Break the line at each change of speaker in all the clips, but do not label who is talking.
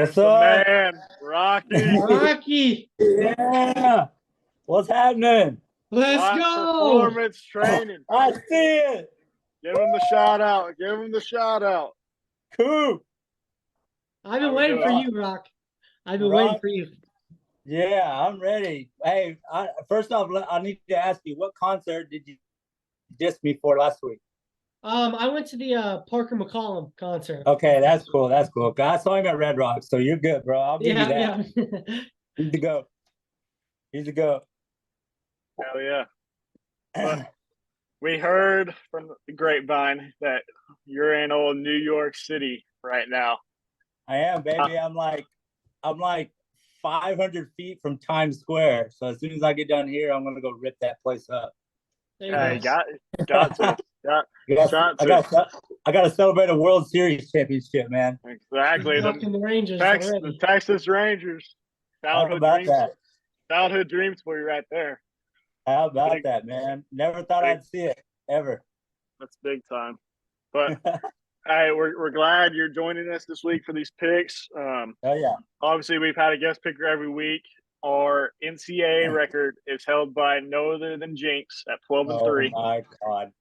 What's
the
up?
man, Rocky.
Rocky,
Yeah. What's happening?
let's
Lot
go.
performance training.
I see it.
Give him the shout out. Give him the shout out.
Cool.
I've
How
been
we
waiting for
doing?
you, Rock. I've been waiting
Rock.
for you.
Yeah, I'm ready. Hey, first off, I need to ask you, what concert did you diss me for last week?
I went to the Parker McCollum concert.
Okay, that's cool. That's cool. I saw him at Red Rock, so you're good, bro. I'll give you
Yeah,
that.
yeah.
He's the go. He's the go.
Hell yeah. But we heard from the grapevine that you're in old New York City right now.
I am, baby. I'm like 500 feet from Times Square. So as soon as I get done here, I'm gonna go rip that place up.
There you
Hey,
go.
got to.
I got to celebrate a World Series championship, man.
Exactly.
Rocking the Rangers
The
already.
Texas Rangers.
How about that?
Childhood dreams for you right there.
How about that, man? Never thought I'd see it ever.
That's big time. But hey, we're glad you're joining us this week for these picks.
Oh yeah.
Obviously, we've had a guest picker every week. Our NCAA record is held by no other than Jinx at 12-3.
Oh my God.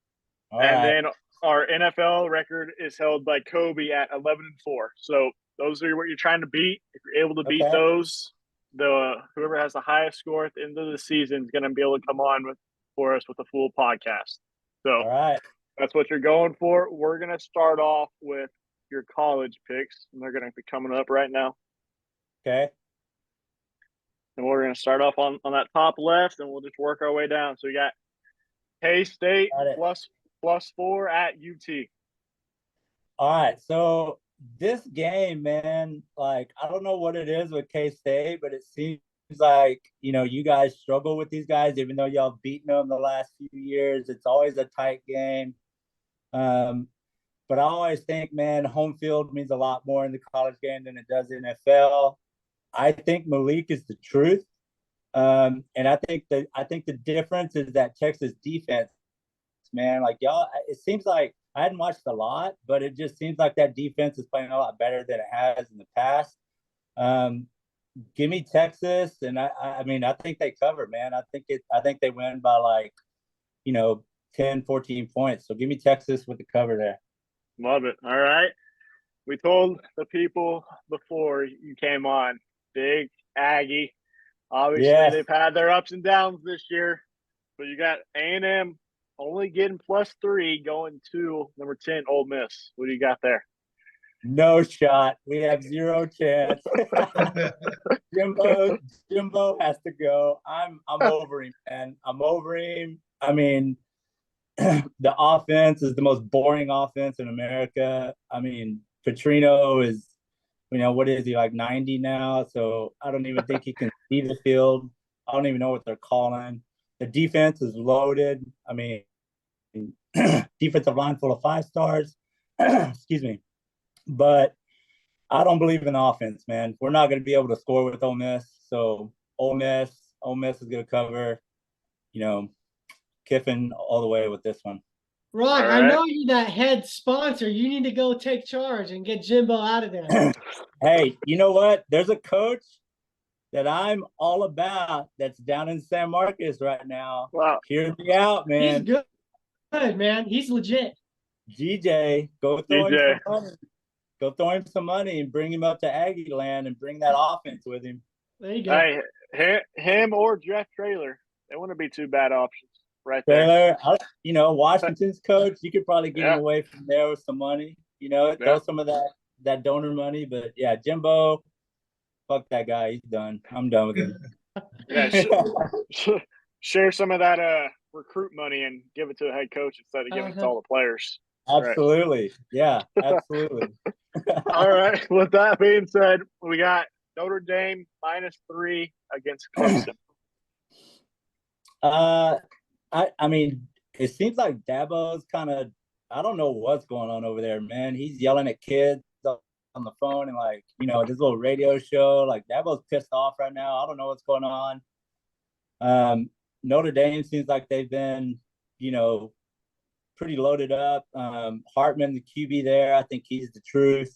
All
and
right.
then our NFL record is held by Kobe at 11-4. So those are what you're trying to beat. If you're able to beat those, whoever has the highest score at the end of the season is going to be able to come on for us with a full podcast. So
all right.
That's what you're going for. We're going to start off with your college picks, and they're going to be coming up right now.
Okay.
And we're going to start off on that top left, and we'll just work our way down. So we got K-State +4 at UT.
All right. So this game, man, like, I don't know what it is with K-State, but it seems like, you guys struggle with these guys, even though y'all beaten them the last few years. It's always a tight game. But I always think, man, home field means a lot more in the college game than it does in NFL. I think Malik is the truth. And I think the difference is that Texas defense, man, like y'all, it seems like I hadn't watched a lot, but it just seems like that defense is playing a lot better than it has in the past. Give me Texas, and I mean, I think they cover, man. I think they win by like, 10, 14 points. So give me Texas with the cover there.
Love it. All right. We told the people before you came on, big Aggie. Obviously, they've had their ups and downs this year, but you got A&M only getting +3 going to number 10, Ole Miss. What do you got there?
No shot. We have zero chance. Jimbo has to go. I'm over him, man. I'm over him. I mean, the offense is the most boring offense in America. I mean, Petrino is, what is he, like 90 now? So I don't even think he can see the field. I don't even know what they're calling. The defense is loaded. I mean, defensive line full of 5 stars. Excuse me. But I don't believe in the offense, man. We're not going to be able to score with Ole Miss. So Ole Miss is going to cover, Kiffin all the way with this one.
Rock, right. I know you're that head sponsor. You need to go take charge and get Jimbo out of there.
Hey, you know what? There's a coach that I'm all about that's down in San Marcos right now.
Wow.
Hear me out, man.
He's good, man. He's legit.
GJ, go throw him some money. Go throw him some money and bring him up to Aggie land and bring that offense with him.
There you go.
Hey, him or Jeff Traylor. They wouldn't be 2 bad options right there.
Traylor, Washington's coach, you could probably get him away from there with some money. Throw some of that donor money. But, yeah, Jimbo, fuck that guy. He's done. I'm done with him.
Yeah, share some of that recruit money and give it to the head coach instead of giving it to all the players.
Absolutely. Right. Yeah, absolutely.
All right. With that being said, we got Notre Dame -3 against Clemson.
I mean, it seems like Dabo's kind of, I don't know what's going on over there, man. He's yelling at kids on the phone and like, this little radio show. Like Dabo's pissed off right now. I don't know what's going on. Notre Dame seems like they've been, pretty loaded up. Hartman, the QB there, I think he's the truth.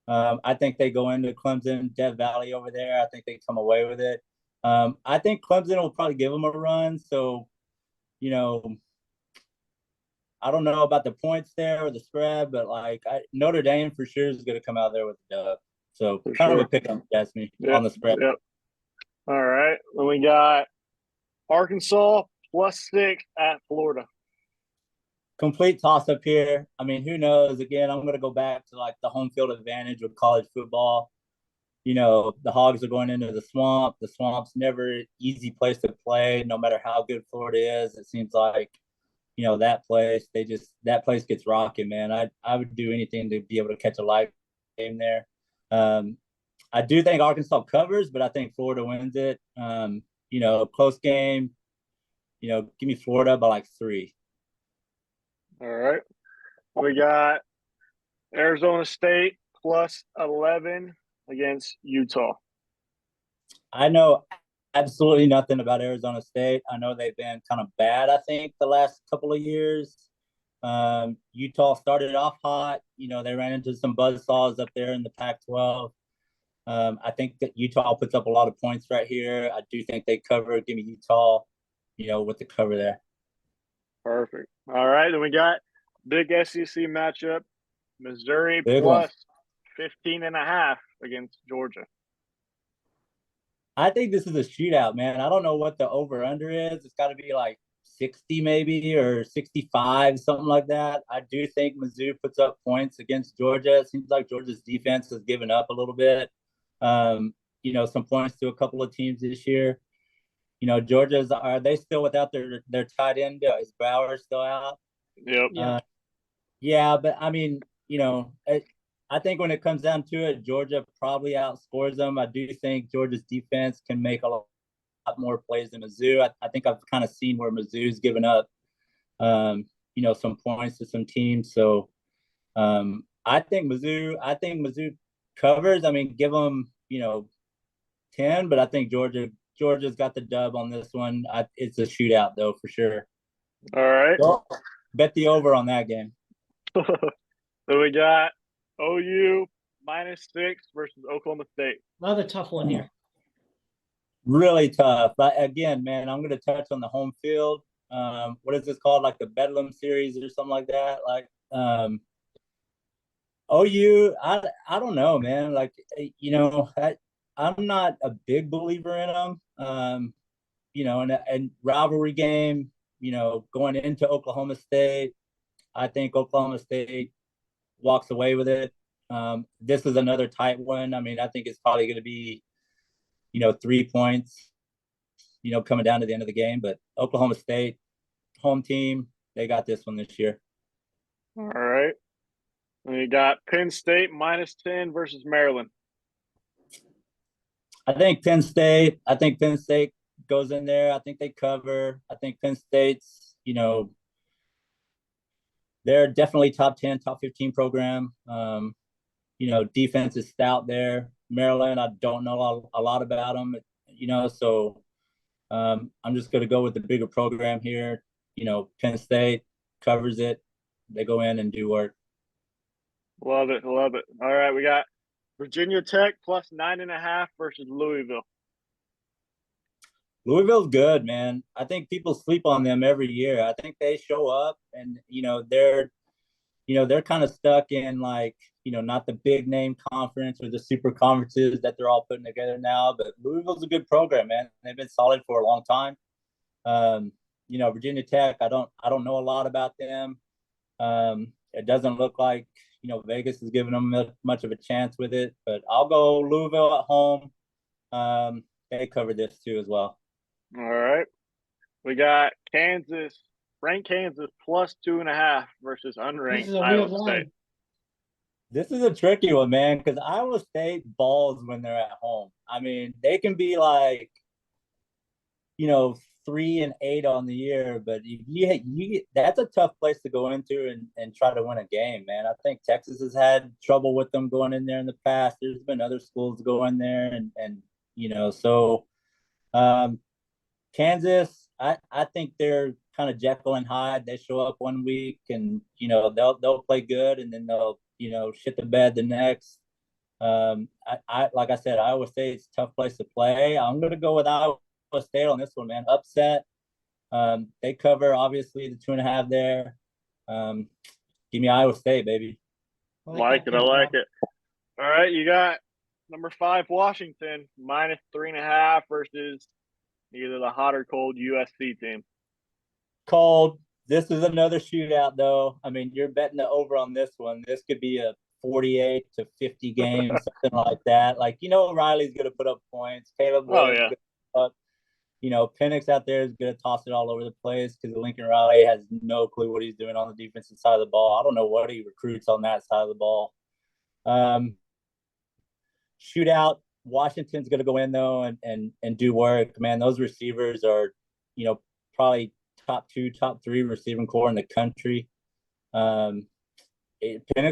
I think they go into Clemson, Death Valley over there. I think they come away with it. I think Clemson will probably give them a run. So, you know, I don't know about the points there or the spread, but like Notre Dame for sure is going to come out there with the dub. So
For
kind of a
sure.
pick on me
Yep.
on the spread.
Yep. All right. Then we got Arkansas +6 at Florida.
Complete toss up here. I mean, who knows? Again, I'm going to go back to like the home field advantage with college football. The Hogs are going into the swamp. The swamp's never an easy place to play, no matter how good Florida is. It seems like, that place gets rocking, man. I would do anything to be able to catch a live game there. I do think Arkansas covers, but I think Florida wins it. Close game. Give me Florida by like 3.
All right. We got Arizona State +11 against Utah.
I know absolutely nothing about Arizona State. I know they've been kind of bad, I think, the last couple of years. Utah started off hot. They ran into some buzzsaws up there in the Pac-12. I think that Utah puts up a lot of points right here. I do think they cover. Give me Utah, with the cover there.
Perfect. All right. Then we got big SEC matchup. Missouri
Big one.
+15.5 against Georgia.
I think this is a shootout, man. I don't know what the over under is. It's got to be like 60 maybe or 65, something like that. I do think Mizzou puts up points against Georgia. It seems like Georgia's defense has given up a little bit. Some points to a couple of teams this year. Are they still without their tight end? Is Brower still out?
Yep.
Yeah, but I mean, I think when it comes down to it, Georgia probably outscores them. I do think Georgia's defense can make a lot more plays than Mizzou. I think I've kind of seen where Mizzou's given up, some points to some teams. So I think Mizzou covers. I mean, give them, 10, but I think Georgia's got the dub on this one. It's a shootout though, for sure.
All right.
So, bet the over on that game.
So we got OU -6 versus Oklahoma State.
Another tough one here.
Really tough. But again, man, I'm going to touch on the home field. What is this called? Like the Bedlam series or something like that? Like OU, I don't know, man. Like, I'm not a big believer in them. And rivalry game, going into Oklahoma State, I think Oklahoma State walks away with it. This is another tight one. I mean, I think it's probably going to be, 3 points, coming down to the end of the game. But Oklahoma State, home team, they got this one this year.
All right. And you got Penn State -10 versus Maryland.
I think Penn State goes in there. I think they cover. I think Penn State's, they're definitely top 10, top 15 program. Defense is stout there. Maryland, I don't know a lot about them, so I'm just going to go with the bigger program here. Penn State covers it. They go in and do work.
Love it. Love it. All right. We got Virginia Tech +9.5 versus Louisville.
Louisville's good, man. I think people sleep on them every year. I think they show up and, they're kind of stuck in like, not the big name conference or the super conferences that they're all putting together now. But Louisville's a good program, man. They've been solid for a long time. Virginia Tech, I don't know a lot about them. It doesn't look like, Vegas is giving them much of a chance with it. But I'll go Louisville at home. They covered this too as well.
All right. We got Kansas, ranked Kansas +2.5 versus unranked Iowa State.
This is a tricky one, man, because Iowa State balls when they're at home. I mean, they can be like, 3-8 on the year, but that's a tough place to go into and try to win a game, man. I think Texas has had trouble with them going in there in the past. There's been other schools go in there and so Kansas, I think they're kind of Jekyll and Hyde. They show up one week and they'll play good and then they'll shit the bed the next. I like I said, Iowa State's a tough place to play. I'm going to go with Iowa State on this one, man. Upset. They cover obviously the 2.5 there. Give me Iowa State, baby.
I like it. All right, you got number 5 Washington -3.5 versus either the hot or cold USC team.
Cold. This is another shootout, though. I mean, you're betting the over on this one. This could be a 48 to 50 game, something like that. Like, Riley's going to put up points. Caleb Williams is going to put up. Penix out there is going to toss it all over the place because Lincoln Riley has no clue what he's doing on the defensive side of the ball. I don't know what he recruits on that side of the ball. Shootout. Washington's going to go in, though, and do work. Man, those receivers are, probably top 2, top 3 receiving core in the country. Penix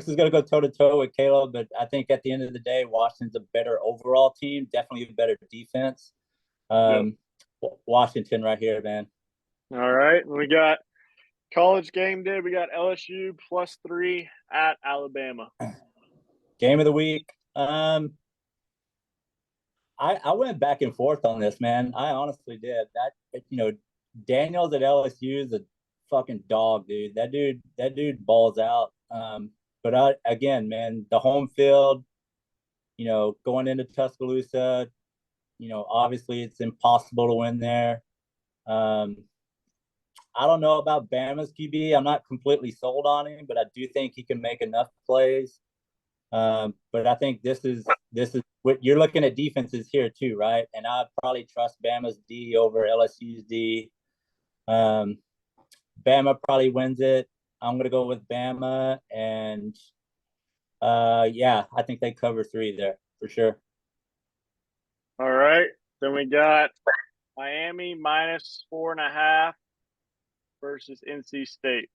is going to go toe-to-toe with Caleb, but I think at the end of the day, Washington's a better overall team, definitely a better defense. Washington right here, man.
All right. We got college game day. We got LSU +3 at Alabama.
Game of the week. I went back and forth on this, man. I honestly did. Daniels at LSU is a fucking dog, dude. That dude balls out. But again, man, the home field, going into Tuscaloosa, obviously it's impossible to win there. I don't know about Bama's QB. I'm not completely sold on him, but I do think he can make enough plays. But I think this is what you're looking at defenses here too, right? And I'd probably trust Bama's D over LSU's D. Bama probably wins it. I'm gonna go with Bama, and I think they cover 3 there for sure.
All right, then we got Miami -4.5 versus NC State.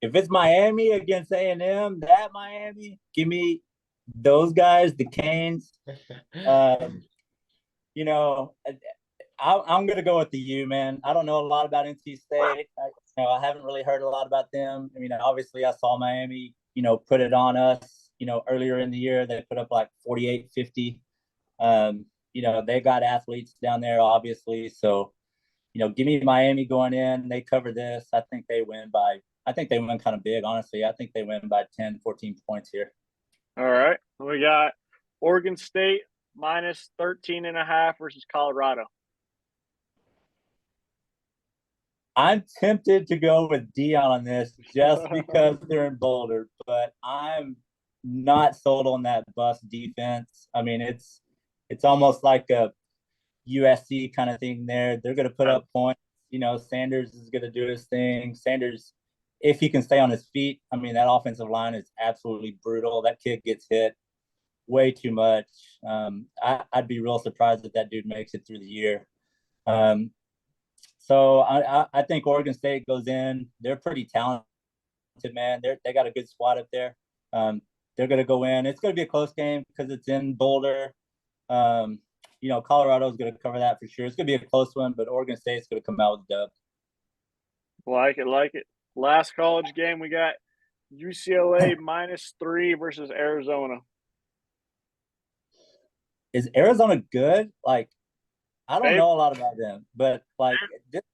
If it's Miami against A&M, that Miami, give me those guys, the Canes. I'm going to go with the U, man. I don't know a lot about NC State. I haven't really heard a lot about them. I mean, obviously, I saw Miami, put it on us, earlier in the year. They put up like 48-50. They got athletes down there, obviously. So, give me Miami going in. They cover this. I think they win kind of big, honestly. I think they win by 10, 14 points here.
All right. We got Oregon State -13.5 versus Colorado.
I'm tempted to go with Dion on this just because they're in Boulder, but I'm not sold on that bus defense. I mean, it's almost like a USC kind of thing there. They're going to put up points. Sanders is going to do his thing. Sanders, if he can stay on his feet, I mean, that offensive line is absolutely brutal. That kid gets hit way too much. I'd be real surprised if that dude makes it through the year. So I think Oregon State goes in. They're pretty talented, man. They got a good squad up there. They're going to go in. It's going to be a close game because it's in Boulder. Colorado's going to cover that for sure. It's going to be a close one, but Oregon State's going to come out with the dub.
Like it. Last college game, we got UCLA -3 versus Arizona.
Is Arizona good? Like, I don't know a lot about them, but like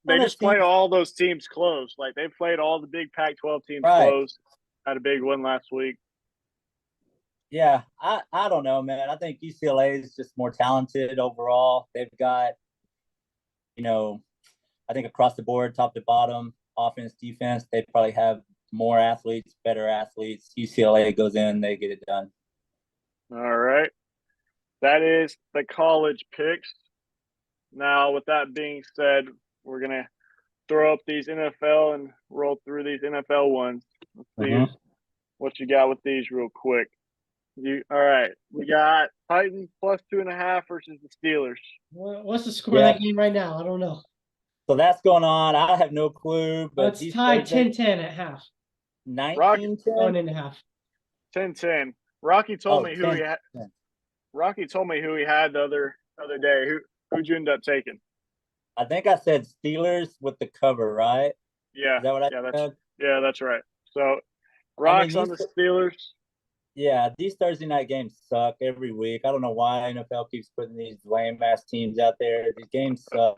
they just play all those teams close. Like they played all the big Pac-12 teams close. Had a big win last week.
Yeah, I don't know, man. I think UCLA is just more talented overall. They've got, I think across the board, top to bottom, offense, defense, they probably have more athletes, better athletes. UCLA goes in, they get it done.
All right. That is the college picks. Now, with that being said, we're going to throw up these NFL and roll through these NFL ones. Let's see what you got with these real quick. All right. We got Titans +2.5 versus the Steelers.
What's the score of that game right now? I don't know.
So that's going on. I have no clue. But
it's tied 10-10 at half.
19-10?
10-10. Rocky told me who he had. Rocky told me who he had the other day. Who'd you end up taking?
I think I said Steelers with the cover, right?
Yeah.
Is that what I said?
Yeah, that's right. So Rock's on the Steelers.
Yeah, these Thursday night games suck every week. I don't know why NFL keeps putting these lame ass teams out there. These games suck.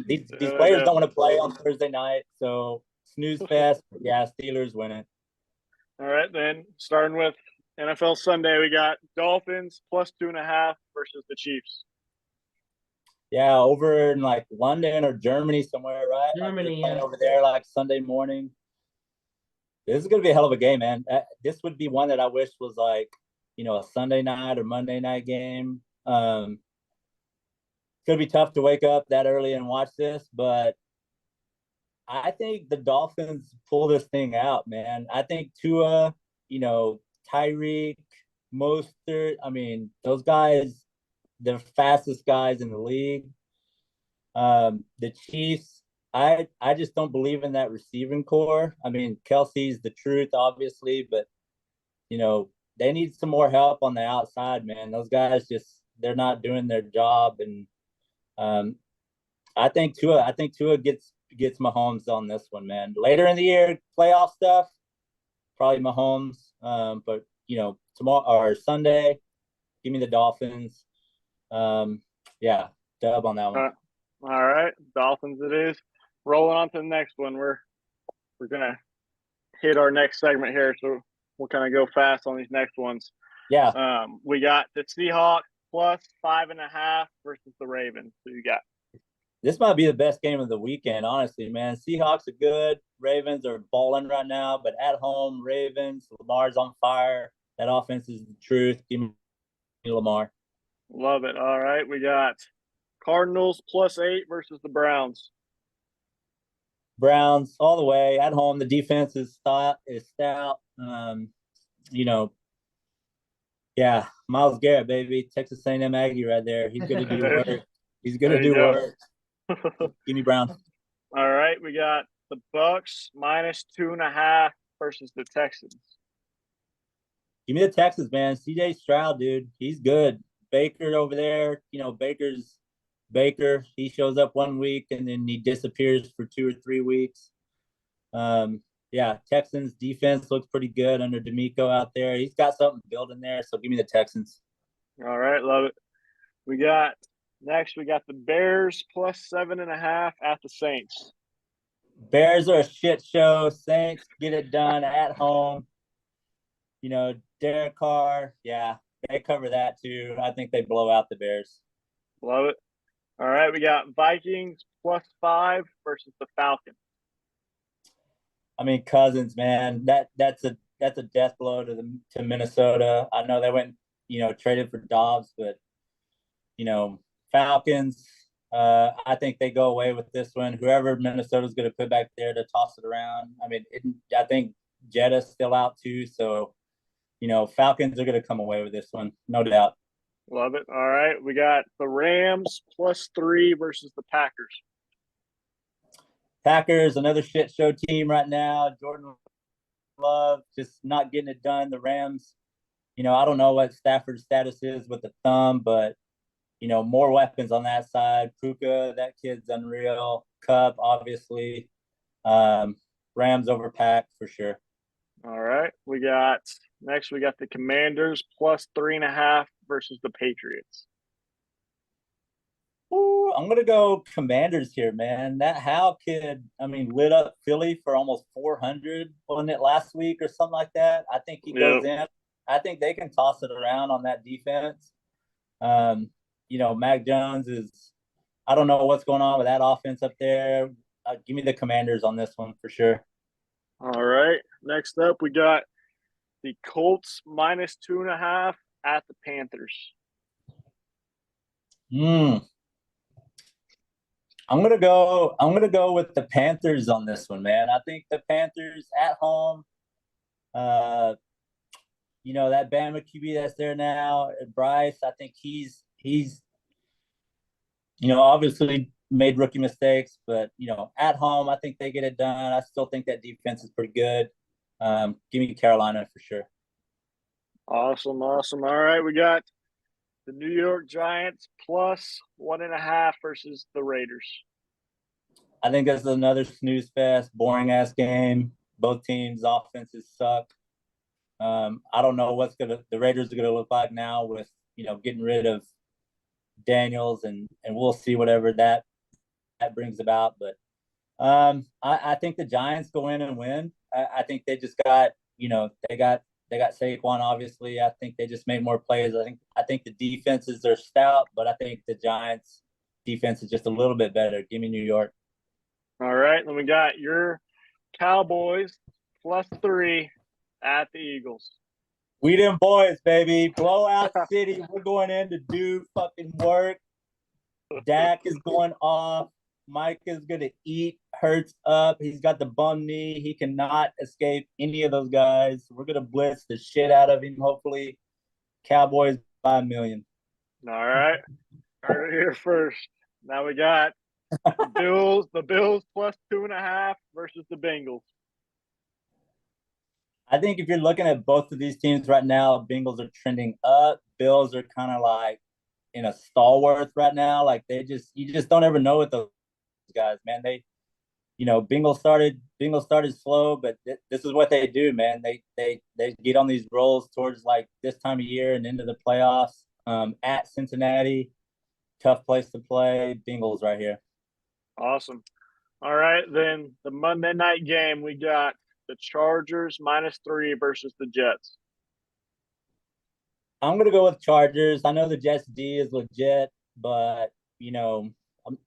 These
Yeah,
players
yeah.
don't want to play on Thursday night, so snooze fest. Yeah, Steelers win it.
All right, then starting with NFL Sunday, we got Dolphins plus 2.5 versus the Chiefs.
Yeah, over in like London or Germany somewhere, right? Like they're
Germany,
playing
yeah.
over there like Sunday morning. This is gonna be a hell of a game, man. This would be one that I wish was like, a Sunday night or Monday night game. It's gonna be tough to wake up that early and watch this, but I think the Dolphins pull this thing out, man. I think Tua, Tyreek, Mostert. I mean, those guys, they're fastest guys in the league. The Chiefs, I just don't believe in that receiving core. I mean, Kelsey's the truth, obviously, but they need some more help on the outside, man. Those guys just they're not doing their job, and um, I think Tua gets Mahomes on this one, man. Later in the year, playoff stuff, probably Mahomes. But tomorrow or Sunday, give me the Dolphins. Um, yeah, dub on that one.
All right, Dolphins it is. Rolling on to the next one. We're gonna hit our next segment here, so we'll kind of go fast on these next ones.
Yeah.
We got the Seahawks plus 5.5 versus the Ravens. So you got
This might be the best game of the weekend, honestly, man. Seahawks are good. Ravens are balling right now, but at home, Ravens, Lamar's on fire. That offense is the truth. Give me Lamar.
love it. All right, we got Cardinals plus 8 versus the Browns.
Browns all the way at home. The defense is stout. You know, yeah, Miles Garrett, baby, Texas A&M Aggie right there. He's gonna do work. He's gonna
There you
do
go.
work. Give me Browns.
All right, we got the Bucks minus 2.5 versus the Texans.
Give me the Texans, man. CJ Stroud, dude, he's good. Baker over there, Baker's Baker. He shows up one week and then he disappears for 2 or 3 weeks. Yeah, Texans defense looks pretty good under D'Amico out there. He's got something building there, so give me the Texans.
All right, love it. We got the Bears plus 7.5 at the Saints.
Bears are a shit show. Saints get it done at home. Derek Carr, yeah, they cover that too. I think they blow out the Bears.
Love it. All right, we got Vikings plus 5 versus the Falcons.
I mean, Cousins, man, that's a death blow to Minnesota. I know they went, traded for Dobbs, but Falcons. I think they go away with this one. Whoever Minnesota's going to put back there to toss it around. I mean, I think Jetta's still out too, so Falcons are going to come away with this one, no doubt.
Love it. All right, we got the Rams plus 3 versus the Packers.
Packers, another shit show team right now. Jordan Love just not getting it done. The Rams, I don't know what Stafford's status is with the thumb, but more weapons on that side. Puka, that kid's unreal. Cup, obviously. Rams over Pack for sure.
All right, we got the Commanders plus 3.5 versus the Patriots.
Ooh, I'm gonna go Commanders here, man. That Hal kid, I mean, lit up Philly for almost 400, wasn't it last week or something like that? I think he goes in. I think they can toss it around on that defense. Mac Jones is. I don't know what's going on with that offense up there. Give me the Commanders on this one for sure.
All right. Next up, we got the Colts minus 2.5 at the Panthers.
I'm gonna go with the Panthers on this one, man. I think the Panthers at home. That Bama QB that's there now, Bryce. I think he's obviously made rookie mistakes, but at home, I think they get it done. I still think that defense is pretty good. Give me Carolina for sure.
Awesome. All right, we got the New York Giants plus 1.5 versus the Raiders.
I think this is another snooze fest, boring ass game. Both teams' offenses suck. I don't know what's the Raiders are gonna look like now with getting rid of Daniels, and we'll see whatever that brings about. But I think the Giants go in and win. I think they just got they got Saquon, obviously. I think they just made more plays. I think the defenses are stout, but I think the Giants defense is just a little bit better. Give me New York.
All right, then we got your Cowboys +3 at the Eagles.
We them boys, baby. Blowout City. We're going in to do fucking work. Dak is going off. Mike is going to eat Hurts up. He's got the bum knee. He cannot escape any of those guys. We're going to blitz the shit out of him, hopefully. Cowboys by 1,000,000.
All right. Heard it here first. Now we got the Bills +2.5 versus the Bengals.
I think if you're looking at both of these teams right now, Bengals are trending up. Bills are kind of like in a stalwart right now. Like you just don't ever know with those guys, man. Bengals started slow, but this is what they do, man. They get on these rolls towards like this time of year and into the playoffs. At Cincinnati, tough place to play. Bengals right here.
Awesome. All right, then the Monday night game, we got the Chargers -3 versus the Jets.
I'm gonna go with Chargers. I know the Jets D is legit, but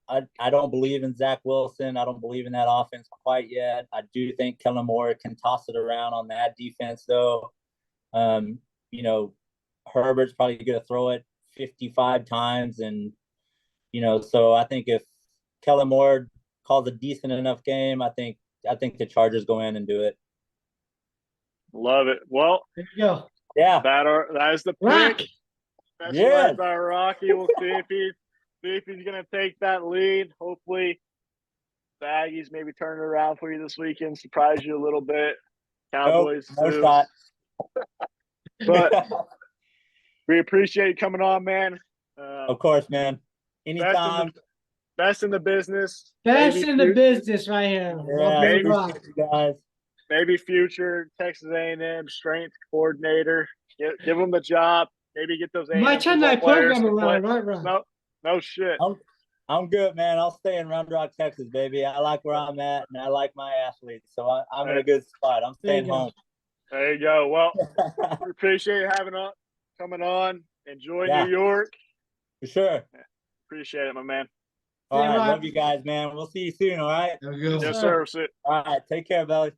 I don't believe in Zach Wilson. I don't believe in that offense quite yet. I do think Kellen Moore can toss it around on that defense, though. Herbert's probably going to throw it 55 times, and so I think if Kellen Moore calls a decent enough game, I think the Chargers go in and do it.
Love it. Well,
there you go.
Yeah,
that is the
Rock.
pick. Specialized by Rocky. We'll see if he's going to take that lead. Hopefully, the Aggies maybe turn it around for you this weekend, surprise you a little bit. Cowboys,
no shot.
But we appreciate you coming on, man.
Of course, man. Anytime.
Best in the business.
Best in the business right here.
Yeah,
maybe,
you guys.
Maybe future Texas A&M strength coordinator. Give them the job. Maybe get those A&M
might turn that program around, right?
No shit.
I'm good, man. I'll stay in Round Rock, Texas, baby. I like where I'm at, and I like my athletes, so I'm in a good spot. I'm staying home.
There you go. Well, we appreciate you coming on. Enjoy New York.
For sure.
Appreciate it, my man.
All right, love you guys, man. We'll see you soon, all right?
Yes, sir.
All right, take care, Belly.